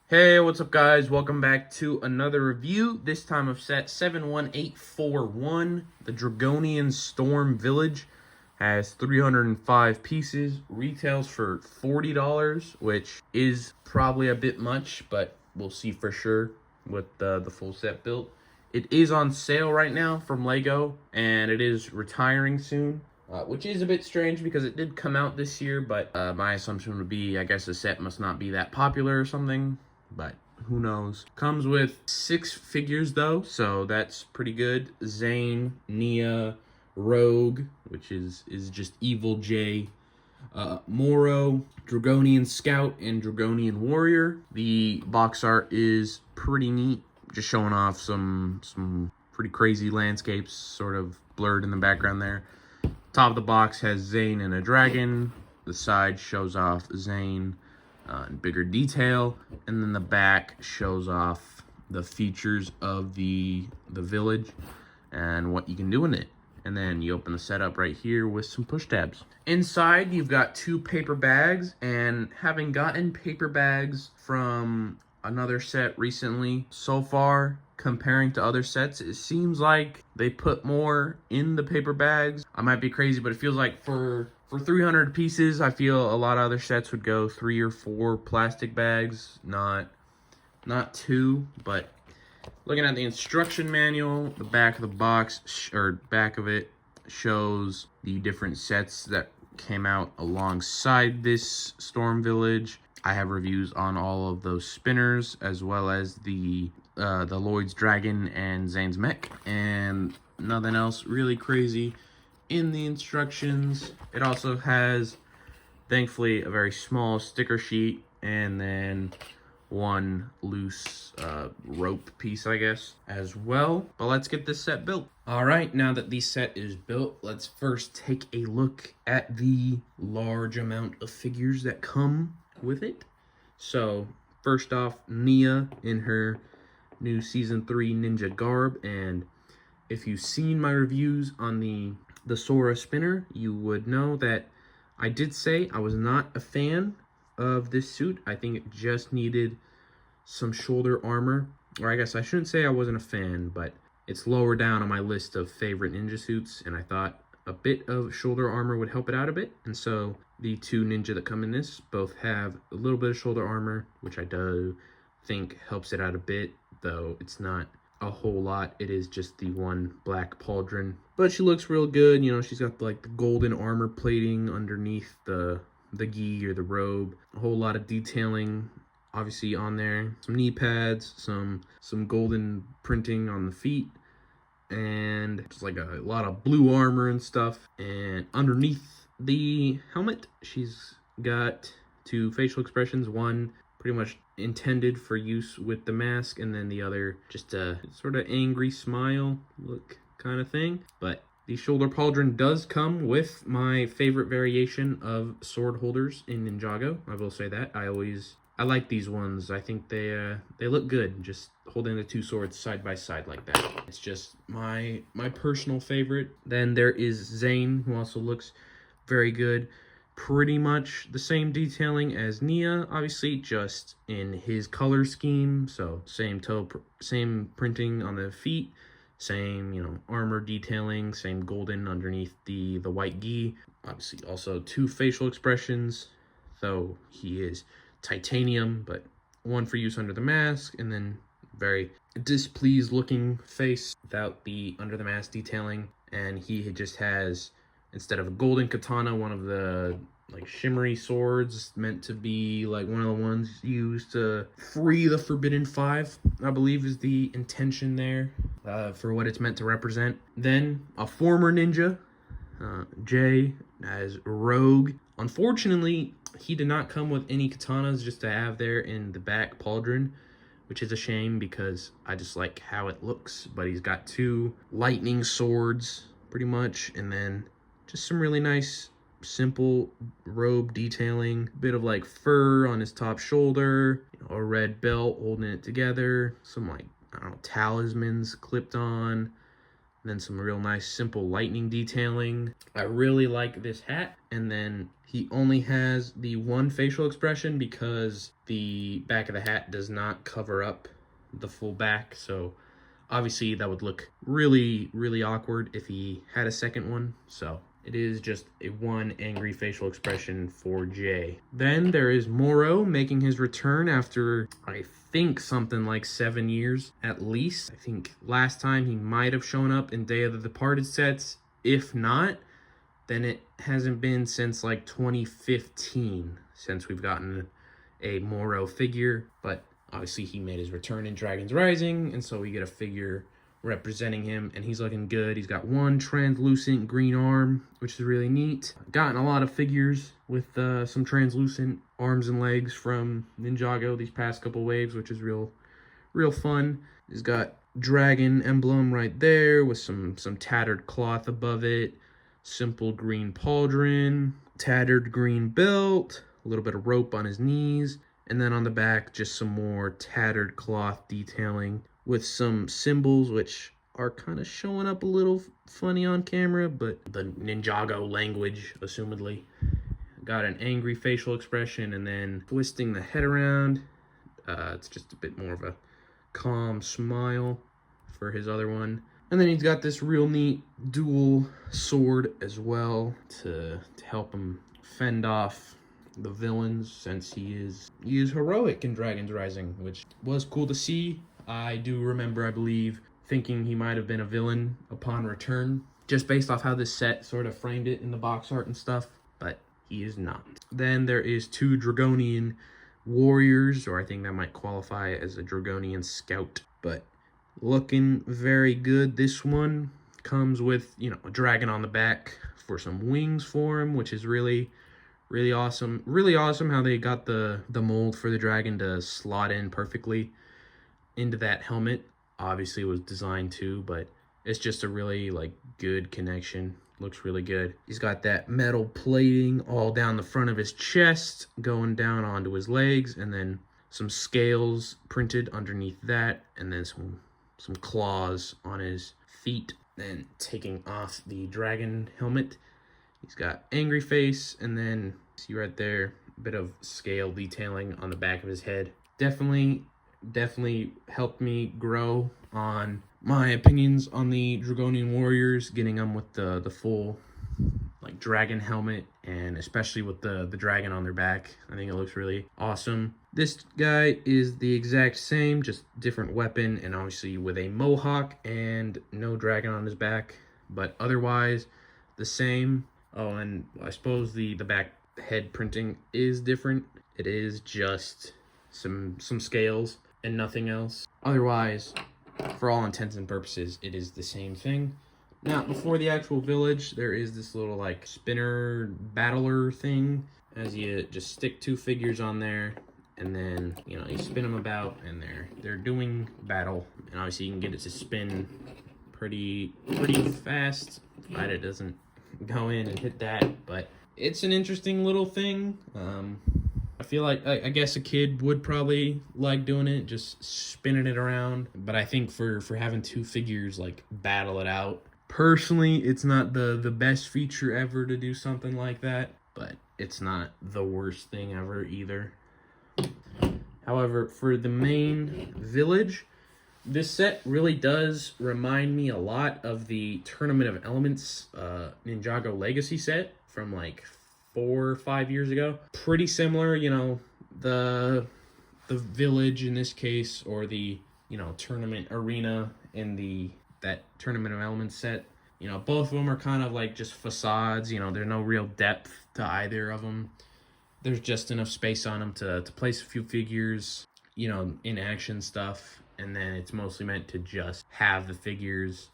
Hey, what's up guys? Welcome back to another review, this time of set 71841. The Dragonian Storm Village has 305 pieces, retails for $40, which is probably a bit much, but we'll see for sure with the full set built. It is on sale right now from LEGO, and it is retiring soon. Which is a bit strange because it did come out this year, but my assumption would be, I guess the set must not be that popular or something, but who knows. Comes with 6 figures though, so that's pretty good. Zane, Nia, Rogue, which is just Evil J, Moro, Dragonian Scout, and Dragonian Warrior. The box art is pretty neat, just showing off some pretty crazy landscapes, sort of blurred in the background there. Top of the box has Zane and a dragon. The side shows off Zane in bigger detail, and then the back shows off the features of the village and what you can do in it. And then you open the setup right here with some push tabs. Inside, you've got 2 paper bags, and having gotten paper bags from another set recently, so far, comparing to other sets, it seems like they put more in the paper bags. I might be crazy, but it feels like for 300 pieces, I feel a lot of other sets would go 3 or 4 plastic bags, not 2. But looking at the instruction manual, the back of the box, or back of it, shows the different sets that came out alongside this Storm Village. I have reviews on all of those spinners, as well as the Lloyd's Dragon and Zane's Mech, and nothing else really crazy in the instructions. It also has, thankfully, a very small sticker sheet, and then one loose rope piece, I guess, as well. But let's get this set built. All right, now that the set is built, let's first take a look at the large amount of figures that come with it. So first off, Nia in her new season 3 ninja garb, and if you've seen my reviews on the Sora spinner, you would know that I did say I was not a fan of this suit. I think it just needed some shoulder armor, or I guess I shouldn't say I wasn't a fan, but it's lower down on my list of favorite ninja suits, and I thought a bit of shoulder armor would help it out a bit. And so the 2 ninja that come in this both have a little bit of shoulder armor, which I do think helps it out a bit, though it's not a whole lot. It is just the one black pauldron, but she looks real good. You know, she's got like the golden armor plating underneath the gi or the robe. A whole lot of detailing obviously on there. Some knee pads, some golden printing on the feet, and just like a lot of blue armor and stuff. And underneath the helmet, she's got 2 facial expressions, one pretty much intended for use with the mask, and then the other just a sort of angry smile look kind of thing. But the shoulder pauldron does come with my favorite variation of sword holders in Ninjago. I will say that. I like these ones. I think they look good, just holding the 2 swords side by side like that. It's just my personal favorite. Then there is Zane, who also looks very good. Pretty much the same detailing as Nia, obviously, just in his color scheme. So same same printing on the feet, same, you know, armor detailing, same golden underneath the white gi. Obviously also 2 facial expressions, though he is titanium, but one for use under the mask, and then very displeased looking face without the under the mask detailing. And he just has, instead of a golden katana, one of the like shimmery swords, meant to be like one of the ones used to free the Forbidden 5, I believe is the intention there, for what it's meant to represent. Then a former ninja, Jay, as Rogue. Unfortunately, he did not come with any katanas just to have there in the back pauldron, which is a shame because I just like how it looks. But he's got 2 lightning swords pretty much, and then just some really nice simple robe detailing, bit of like fur on his top shoulder, you know, a red belt holding it together, some like, I don't know, talismans clipped on, And then some real nice simple lightning detailing. I really like this hat. And then he only has the one facial expression because the back of the hat does not cover up the full back. So obviously that would look really, really awkward if he had a second one. So it is just a one angry facial expression for Jay. Then there is Moro making his return after, I think, something like 7 years at least. I think last time he might have shown up in Day of the Departed sets. If not, then it hasn't been since like 2015 since we've gotten a Moro figure. But obviously he made his return in Dragon's Rising, and so we get a figure representing him, and he's looking good. He's got one translucent green arm, which is really neat. Gotten a lot of figures with some translucent arms and legs from Ninjago these past couple waves, which is real fun. He's got dragon emblem right there with some tattered cloth above it, simple green pauldron, tattered green belt, a little bit of rope on his knees, and then on the back just some more tattered cloth detailing with some symbols which are kind of showing up a little funny on camera, but the Ninjago language, assumedly. Got an angry facial expression, and then twisting the head around. It's just a bit more of a calm smile for his other one. And then he's got this real neat dual sword as well to help him fend off the villains, since he is heroic in Dragon's Rising, which was cool to see. I do remember, I believe, thinking he might have been a villain upon return, just based off how this set sort of framed it in the box art and stuff, but he is not. Then there is two Dragonian warriors, or I think that might qualify as a Dragonian scout, but looking very good. This one comes with, you know, a dragon on the back for some wings for him, which is really awesome. Really awesome how they got the mold for the dragon to slot in perfectly into that helmet. Obviously it was designed to, but it's just a really like good connection. Looks really good. He's got that metal plating all down the front of his chest, going down onto his legs, and then some scales printed underneath that, and then some claws on his feet. Then taking off the dragon helmet, he's got angry face, and then see right there, a bit of scale detailing on the back of his head. Definitely helped me grow on my opinions on the Dragonian warriors, getting them with the full like dragon helmet, and especially with the dragon on their back. I think it looks really awesome. This guy is the exact same, just different weapon, and obviously with a mohawk and no dragon on his back, but otherwise the same. Oh, and I suppose the back head printing is different. It is just some scales and nothing else. Otherwise, for all intents and purposes, it is the same thing. Now, before the actual village, there is this little like spinner battler thing, as you just stick two figures on there, and then, you know, you spin them about, and they're doing battle. And obviously you can get it to spin pretty fast, but it doesn't go in and hit that. But it's an interesting little thing. I feel like, I guess a kid would probably like doing it, just spinning it around. But I think for having two figures like battle it out, personally, it's not the best feature ever to do something like that, but it's not the worst thing ever either. However, for the main village, this set really does remind me a lot of the Tournament of Elements Ninjago Legacy set from like 4 or 5 years ago. Pretty similar, you know, the village in this case, or the, you know, tournament arena in that Tournament of Elements set. You know, both of them are kind of like just facades. You know, there's no real depth to either of them. There's just enough space on them to place a few figures, you know, in action stuff, and then it's mostly meant to just have the figures.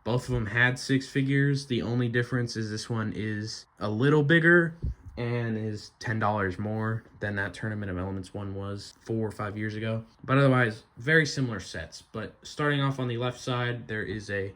Both of them had 6 figures. The only difference is this one is a little bigger and is $10 more than that Tournament of Elements one was 4 or 5 years ago. But otherwise, very similar sets. But starting off on the left side, there is a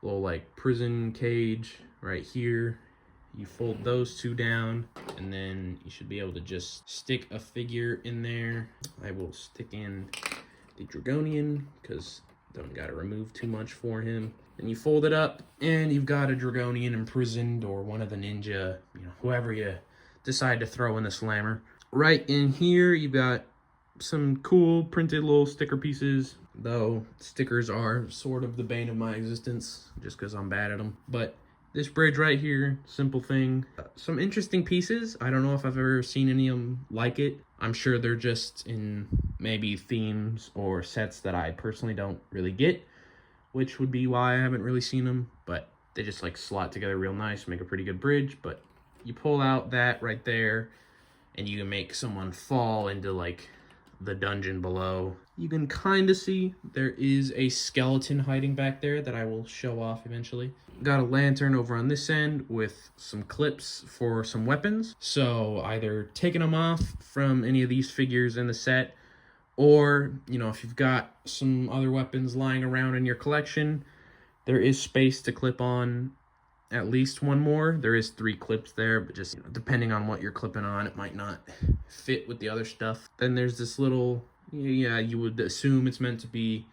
little like prison cage right here. You fold those two down, and then you should be able to just stick a figure in there. I will stick in the Dragonian, because Don't got to remove too much for him. Then you fold it up, and you've got a Dragonian imprisoned, or one of the ninja, whoever you decide to throw in the slammer. Right in here, you've got some cool printed little sticker pieces, though stickers are sort of the bane of my existence, just because I'm bad at them. But this bridge right here, simple thing. Some interesting pieces. I don't know if I've ever seen any of them like it. I'm sure they're just in maybe themes or sets that I personally don't really get, which would be why I haven't really seen them. But they just like slot together real nice, make a pretty good bridge. But you pull out that right there, and you can make someone fall into like the dungeon below. You can kind of see there is a skeleton hiding back there that I will show off eventually. Got a lantern over on this end with some clips for some weapons. So either taking them off from any of these figures in the set, or, if you've got some other weapons lying around in your collection, there is space to clip on at least one more. There is 3 clips there, but just depending on what you're clipping on, it might not fit with the other stuff. Then there's this little, you would assume it's meant to be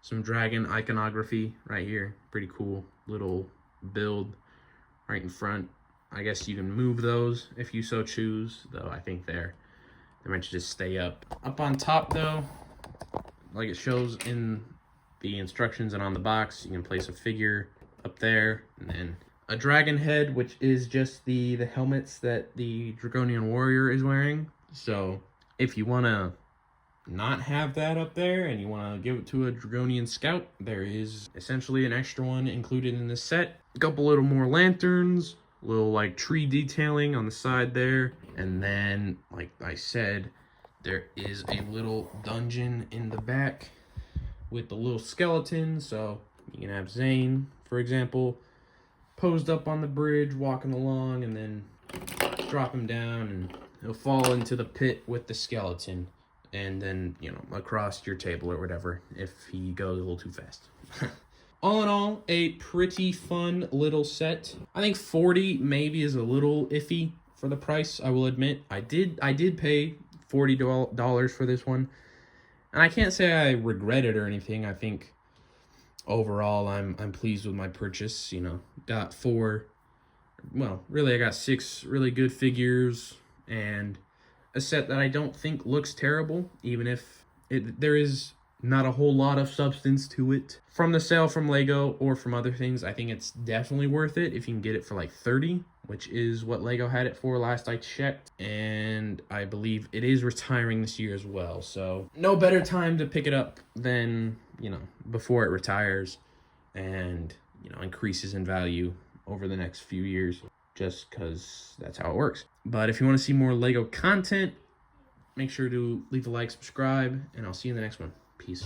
some dragon iconography right here. Pretty cool little build right in front. I guess you can move those if you so choose, though I think they're meant to just stay up. Up on top though, like it shows in the instructions and on the box, you can place a figure up there, and then a dragon head, which is just the helmets that the Dragonian warrior is wearing. So if you want to not have that up there and you want to give it to a Dragonian scout, there is essentially an extra one included in this set. A couple little more lanterns, little like tree detailing on the side there, and then like I said, there is a little dungeon in the back with the little skeleton. So you can have Zane, for example, posed up on the bridge walking along, and then drop him down and he'll fall into the pit with the skeleton, and then across your table or whatever if he goes a little too fast. All in all, a pretty fun little set. I think 40 maybe is a little iffy for the price, I will admit. I did pay $40 for this one, and I can't say I regret it or anything. I think overall I'm pleased with my purchase. Got 4, well, really I got 6 really good figures and a set that I don't think looks terrible, even if there is not a whole lot of substance to it. From the sale from Lego or from other things, I think it's definitely worth it if you can get it for like 30, which is what Lego had it for last I checked. And I believe it is retiring this year as well. So no better time to pick it up than, before it retires and, increases in value over the next few years, just because that's how it works. But if you want to see more Lego content, make sure to leave a like, subscribe, and I'll see you in the next one. Peace.